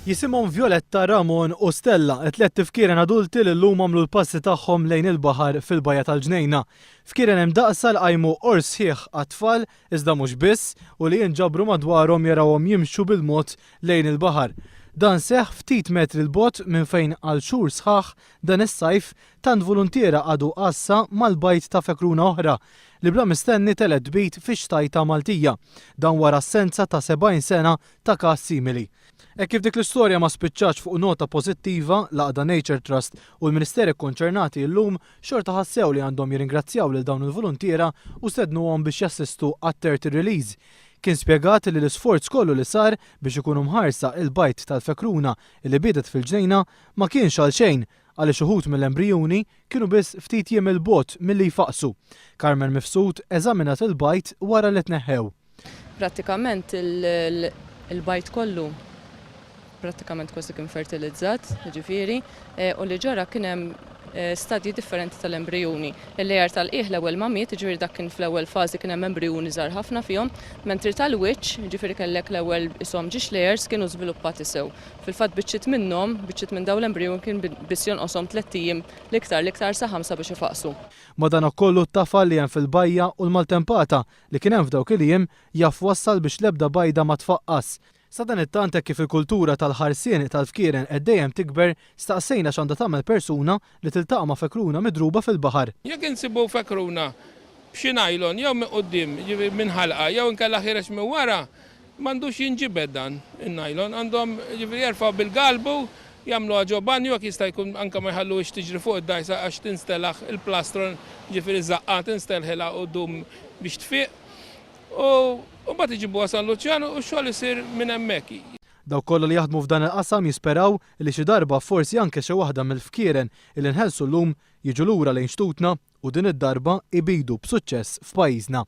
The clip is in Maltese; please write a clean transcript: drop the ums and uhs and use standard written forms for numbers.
Jisimhom Violetta, Ramon u Stella, tliet tifkieren adulti li llum għamlu l-passi tagħhom lejn il-baħar fil-Bajja tal-Ġnejna. Fkieren hemm daqsa l-qajmu qors sħiħ għat-tfal iżda mhux biss u li jinġabru madwarhom jarawhom jimxu bil-mod lejn il-baħar. Dan seħħ ftit metri l-bot minn fejn għal xhur sħaħ dan is-sajf tant voluntiera għadu qassa mal-bajt ta' fekruna oħra li bla mistenni telet bit fix-xtajta Maltija, dan wara assenza ta' 70 sena ta' każ simili. Kif dik l-istorja ma spiċċax fuq nota pożittiva, l-Aqda Nature Trust u l-Ministeri konċernati llum xorta ħassew li għandhom jirringrazzjaw lil dawn il-voluntiera u stednuhom biex jassistu għat-30 release. Kien spjegat li l-isforz kollu li sar biex ikunu mħarsa il-bajt tal-fekruna li biedet fil-ġnejna ma kienx għal xejn għaliex uħud mill-embrijuni kienu biss ftit jiem il-bot milli jfaqsu. Carmen Mifsud eżaminat il-bajt wara li tneħħew. Prattikament il-bajt kollu prattikament kważi kien fertilizzat, ġifieri, u li ġara kien hemm stadji differenti tal-embrijuni. Il-lejer tal-qiegħ l-ewwel ma miet, ġifieri dak kien fl-ewwel fażi kien hemm embrijuni żgħar ħafna fihom, mentri tal-wiċċ, ġifieri kellek l-ewwel ishom ġiex layers kienu żviluppati sew. Fil-fatt biċċiet minnhom, biċċiet minn dawn l-embrijuni kien biss jonqoshom 3 ijiem l-iktar sa 5 biex ifaqsu. Madankollu t-tafal li hemm fil-bajja u l-maltempata li kien hemm f'dawk il-jiem jaf wassal biex l-ebda bajda ma tfaqqas. Sa dan it-tant kif il-kultura tal-ħarsien tal-fkieren qed dejjem tikber, staqsejna x'għandha tagħmel persuna li tiltaqa' ma' fekruna midruba fil-baħar. Jekk insibu fekruna b'xi najlon jew minn quddiem minn ħalqa jew inkella ħireġ minn wara, m'għandux jinġibed dan in-najlon, għandhom jerfgħu bil-galbu jagħmlu ġoban jekk jista' jkun anke ma jħallux tiġri fuq id-dajsa għax tinstelaħ il-plastron ġifieri żaqqa tinstelħilha quddum biex tfiq. U bat iġibu għasan l-oċeanu u xogħol isir minn hemmhekk. Daw kollu li jaħdmu f'dan il-qasam jisperaw li xi darba forsi anke xi waħda mill-fkieren li nħellsu llum jiġu lura lejn xtutna u din id-darba ibidu b'suċċess f'pajjiżna.